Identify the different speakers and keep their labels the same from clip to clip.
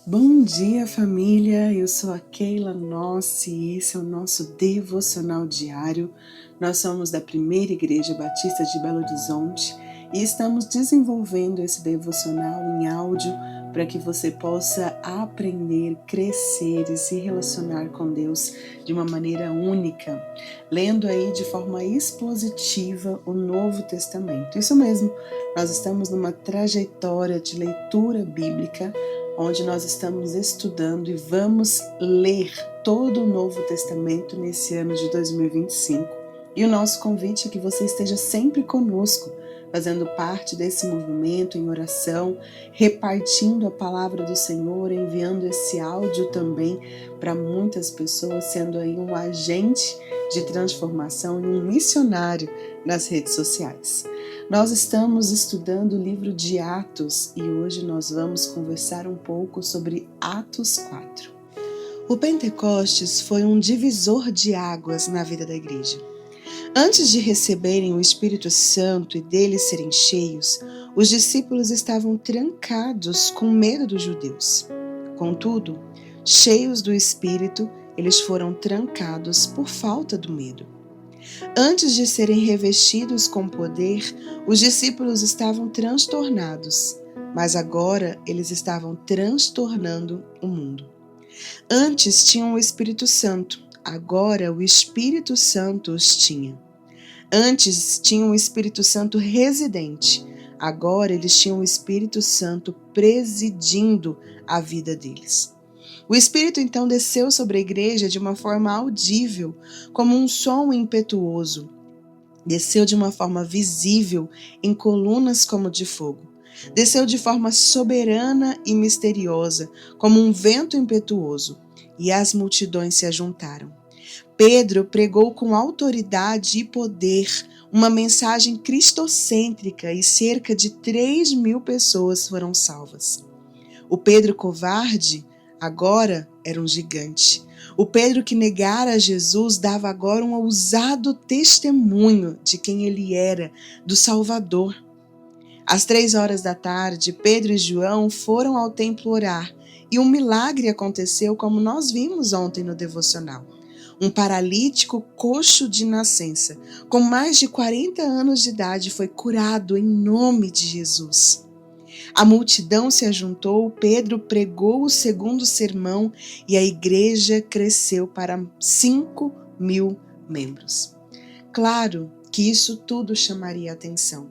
Speaker 1: Bom dia, família! Eu sou a Keila Nossi e esse é o nosso devocional diário. Nós somos da Primeira Igreja Batista de Belo Horizonte e estamos desenvolvendo esse devocional em áudio para que você possa aprender, crescer e se relacionar com Deus de uma maneira única, lendo aí de forma expositiva o Novo Testamento. Isso mesmo, nós estamos numa trajetória de leitura bíblica onde nós estamos estudando e vamos ler todo o Novo Testamento nesse ano de 2025. E o nosso convite é que você esteja sempre conosco, fazendo parte desse movimento em oração, repartindo a palavra do Senhor, enviando esse áudio também para muitas pessoas, sendo aí um agente de transformação e um missionário nas redes sociais. Nós estamos estudando o livro de Atos e hoje nós vamos conversar um pouco sobre Atos 4. O Pentecostes foi um divisor de águas na vida da igreja. Antes de receberem o Espírito Santo e deles serem cheios, os discípulos estavam trancados com medo dos judeus. Contudo, cheios do Espírito, eles foram trancados por falta do medo. Antes de serem revestidos com poder, os discípulos estavam transtornados, mas agora eles estavam transtornando o mundo. Antes tinham o Espírito Santo, agora o Espírito Santo os tinha. Antes tinham o Espírito Santo residente, agora eles tinham o Espírito Santo presidindo a vida deles. O Espírito então desceu sobre a igreja de uma forma audível, como um som impetuoso. Desceu de uma forma visível, em colunas como de fogo. Desceu de forma soberana e misteriosa, como um vento impetuoso, e as multidões se ajuntaram. Pedro pregou com autoridade e poder uma mensagem cristocêntrica e cerca de 3.000 pessoas foram salvas. O Pedro covarde agora era um gigante. O Pedro que negara Jesus dava agora um ousado testemunho de quem ele era, do Salvador. Às 3 horas da tarde, Pedro e João foram ao templo orar e um milagre aconteceu como nós vimos ontem no devocional. Um paralítico coxo de nascença, com mais de 40 anos de idade, foi curado em nome de Jesus. A multidão se ajuntou, Pedro pregou o segundo sermão e a igreja cresceu para 5.000 membros. Claro que isso tudo chamaria atenção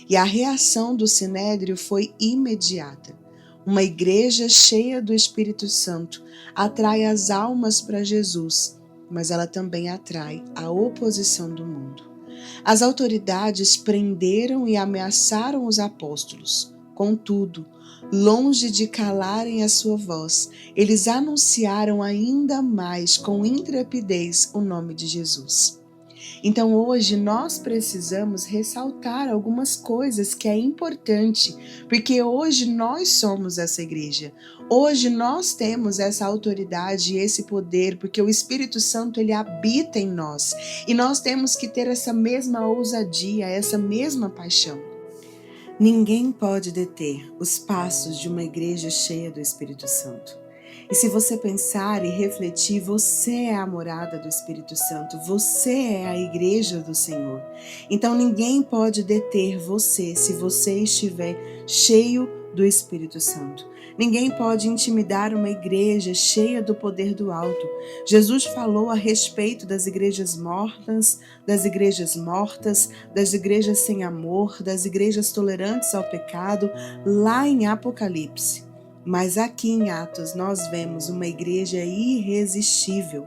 Speaker 1: e a reação do Sinédrio foi imediata. Uma igreja cheia do Espírito Santo atrai as almas para Jesus, mas ela também atrai a oposição do mundo. As autoridades prenderam e ameaçaram os apóstolos. Contudo, longe de calarem a sua voz, eles anunciaram ainda mais com intrepidez o nome de Jesus. Então hoje nós precisamos ressaltar algumas coisas que é importante, porque hoje nós somos essa igreja. Hoje nós temos essa autoridade e esse poder, porque o Espírito Santo ele habita em nós. E nós temos que ter essa mesma ousadia, essa mesma paixão. Ninguém pode deter os passos de uma igreja cheia do Espírito Santo. E se você pensar e refletir, você é a morada do Espírito Santo, você é a igreja do Senhor. Então ninguém pode deter você se você estiver cheio do Espírito Santo. Ninguém pode intimidar uma igreja cheia do poder do alto. Jesus falou a respeito das igrejas mortas, das igrejas mortas, das igrejas sem amor, das igrejas tolerantes ao pecado, lá em Apocalipse. Mas aqui em Atos nós vemos uma igreja irresistível.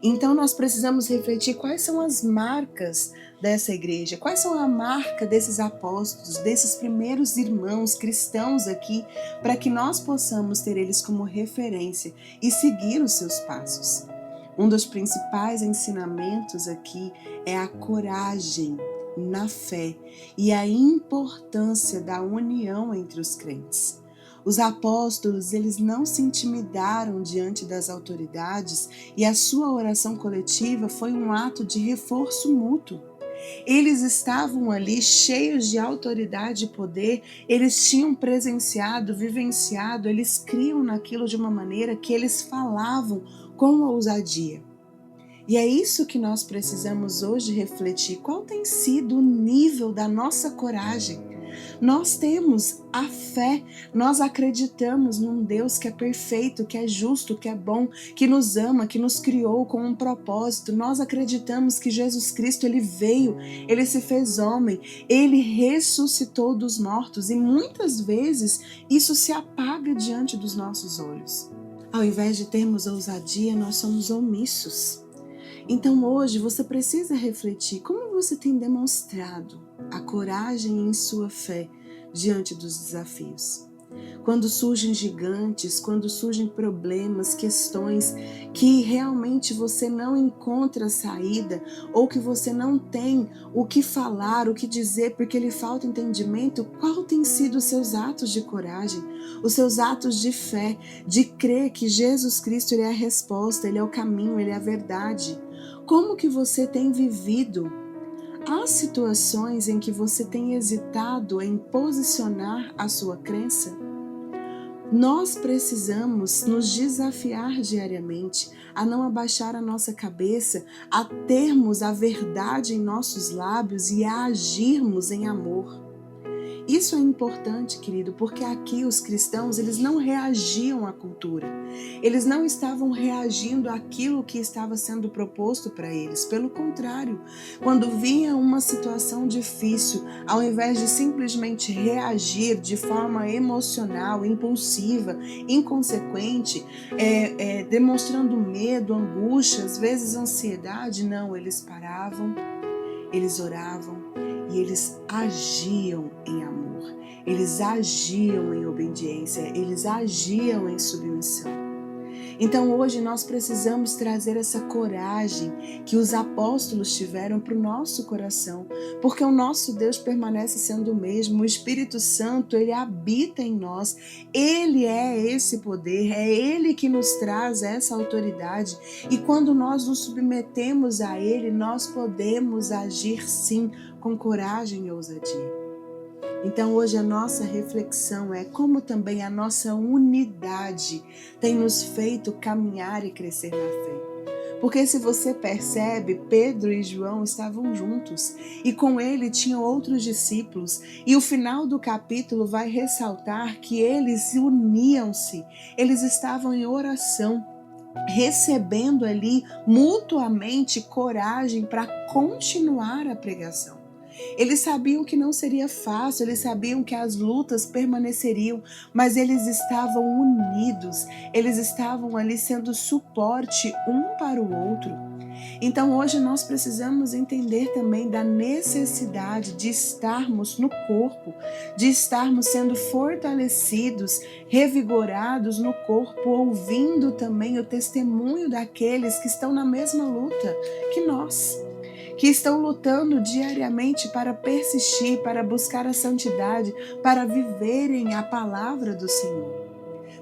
Speaker 1: Então nós precisamos refletir quais são as marcas dessa igreja, quais são a marca desses apóstolos, desses primeiros irmãos cristãos aqui, para que nós possamos ter eles como referência e seguir os seus passos. Um dos principais ensinamentos aqui é a coragem na fé e a importância da união entre os crentes. Os apóstolos, eles não se intimidaram diante das autoridades e a sua oração coletiva foi um ato de reforço mútuo. Eles estavam ali cheios de autoridade e poder, eles tinham presenciado, vivenciado, eles criam naquilo de uma maneira que eles falavam com ousadia. E é isso que nós precisamos hoje refletir. Qual tem sido o nível da nossa coragem? Nós temos a fé, nós acreditamos num Deus que é perfeito, que é justo, que é bom, que nos ama, que nos criou com um propósito. Nós acreditamos que Jesus Cristo, ele veio, ele se fez homem, ele ressuscitou dos mortos e muitas vezes isso se apaga diante dos nossos olhos. Ao invés de termos ousadia, nós somos omissos. Então hoje você precisa refletir como você tem demonstrado a coragem em sua fé diante dos desafios. Quando surgem gigantes, quando surgem problemas, questões que realmente você não encontra saída ou que você não tem o que falar, o que dizer porque lhe falta entendimento, qual tem sido os seus atos de coragem, os seus atos de fé, de crer que Jesus Cristo ele é a resposta, ele é o caminho, ele é a verdade? Como que você tem vivido? Há situações em que você tem hesitado em posicionar a sua crença? Nós precisamos nos desafiar diariamente a não abaixar a nossa cabeça, a termos a verdade em nossos lábios e a agirmos em amor. Isso é importante, querido, porque aqui os cristãos, eles não reagiam à cultura. Eles não estavam reagindo àquilo que estava sendo proposto para eles. Pelo contrário, quando vinha uma situação difícil, ao invés de simplesmente reagir de forma emocional, impulsiva, inconsequente, demonstrando medo, angústia, às vezes ansiedade, não, eles paravam, eles oravam, e eles agiam em amor, eles agiam em obediência, eles agiam em submissão. Então hoje nós precisamos trazer essa coragem que os apóstolos tiveram para o nosso coração, porque o nosso Deus permanece sendo o mesmo, o Espírito Santo, ele habita em nós, ele é esse poder, é ele que nos traz essa autoridade e quando nós nos submetemos a ele, nós podemos agir sim com coragem e ousadia. Então hoje a nossa reflexão é como também a nossa unidade tem nos feito caminhar e crescer na fé. Porque se você percebe, Pedro e João estavam juntos e com ele tinham outros discípulos e o final do capítulo vai ressaltar que eles uniam-se, eles estavam em oração, recebendo ali mutuamente coragem para continuar a pregação. Eles sabiam que não seria fácil, eles sabiam que as lutas permaneceriam, mas eles estavam unidos, eles estavam ali sendo suporte um para o outro. Então hoje nós precisamos entender também da necessidade de estarmos no corpo, de estarmos sendo fortalecidos, revigorados no corpo, ouvindo também o testemunho daqueles que estão na mesma luta que nós, que estão lutando diariamente para persistir, para buscar a santidade, para viverem a palavra do Senhor.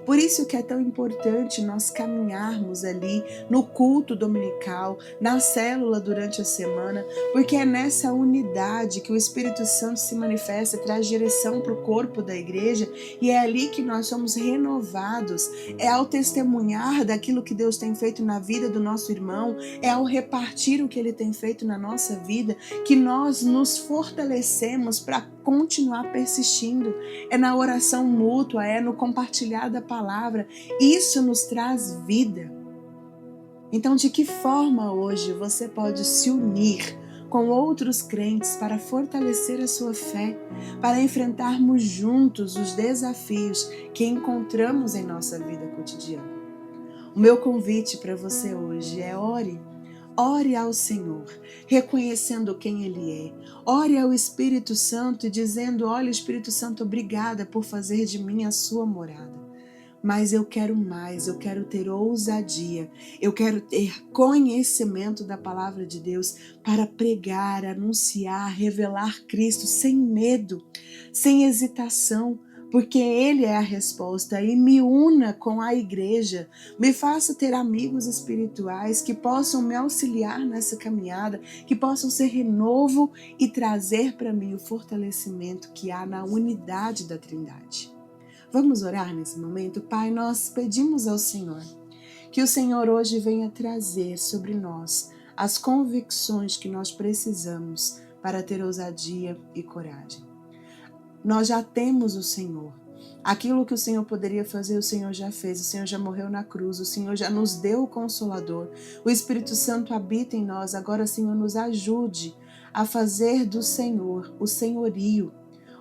Speaker 1: Por isso que é tão importante nós caminharmos ali no culto dominical, na célula durante a semana, porque é nessa unidade que o Espírito Santo se manifesta, traz direção para o corpo da igreja e é ali que nós somos renovados, é ao testemunhar daquilo que Deus tem feito na vida do nosso irmão, é ao repartir o que Ele tem feito na nossa vida, que nós nos fortalecemos para continuar persistindo, é na oração mútua, é no compartilhar da palavra, isso nos traz vida. Então, de que forma hoje você pode se unir com outros crentes para fortalecer a sua fé, para enfrentarmos juntos os desafios que encontramos em nossa vida cotidiana? O meu convite para você hoje é ore. Ore ao Senhor, reconhecendo quem Ele é. Ore ao Espírito Santo e dizendo, olha Espírito Santo, obrigada por fazer de mim a sua morada. Mas eu quero mais, eu quero ter ousadia, eu quero ter conhecimento da palavra de Deus para pregar, anunciar, revelar Cristo sem medo, sem hesitação, porque Ele é a resposta, e me una com a igreja, me faça ter amigos espirituais que possam me auxiliar nessa caminhada, que possam ser renovo e trazer para mim o fortalecimento que há na unidade da Trindade. Vamos orar nesse momento? Pai, nós pedimos ao Senhor que o Senhor hoje venha trazer sobre nós as convicções que nós precisamos para ter ousadia e coragem. Nós já temos o Senhor. Aquilo que o Senhor poderia fazer, o Senhor já fez. O Senhor já morreu na cruz. O Senhor já nos deu o Consolador. O Espírito Santo habita em nós. Agora, Senhor, nos ajude a fazer do Senhor o senhorio,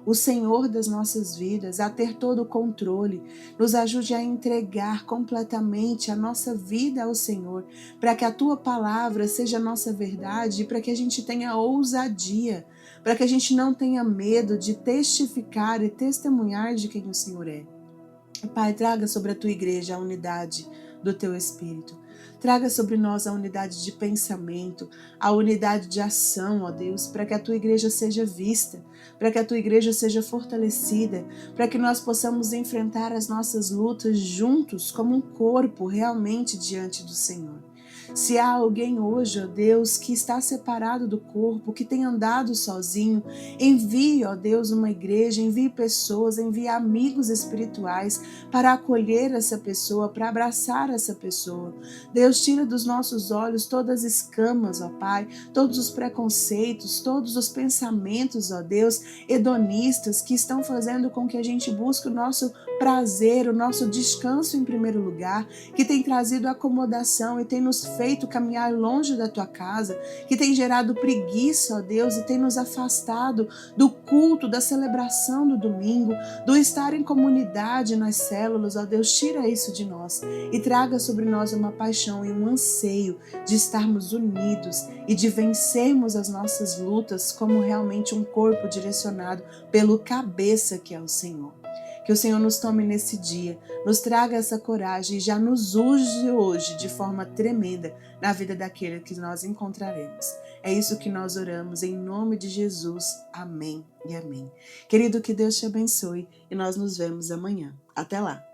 Speaker 1: o Senhor das nossas vidas, a ter todo o controle. Nos ajude a entregar completamente a nossa vida ao Senhor, para que a Tua palavra seja a nossa verdade e para que a gente tenha ousadia, para que a gente não tenha medo de testificar e testemunhar de quem o Senhor é. Pai, traga sobre a Tua igreja a unidade do Teu Espírito. Traga sobre nós a unidade de pensamento, a unidade de ação, ó Deus, para que a Tua igreja seja vista, para que a Tua igreja seja fortalecida, para que nós possamos enfrentar as nossas lutas juntos, como um corpo realmente diante do Senhor. Se há alguém hoje, ó Deus, que está separado do corpo, que tem andado sozinho, envie, ó Deus, uma igreja, envie pessoas, envie amigos espirituais para acolher essa pessoa, para abraçar essa pessoa. Deus, tira dos nossos olhos todas as escamas, ó Pai, todos os preconceitos, todos os pensamentos, ó Deus, hedonistas que estão fazendo com que a gente busque o nosso prazer, o nosso descanso em primeiro lugar, que tem trazido acomodação e tem nos feito caminhar longe da Tua casa, que tem gerado preguiça, ó Deus, e tem nos afastado do culto, da celebração do domingo, do estar em comunidade nas células, ó Deus, tira isso de nós e traga sobre nós uma paixão e um anseio de estarmos unidos e de vencermos as nossas lutas como realmente um corpo direcionado pelo cabeça que é o Senhor. Que o Senhor nos tome nesse dia, nos traga essa coragem e já nos use hoje de forma tremenda na vida daquele que nós encontraremos. É isso que nós oramos em nome de Jesus. Amém e amém. Querido, que Deus te abençoe e nós nos vemos amanhã. Até lá!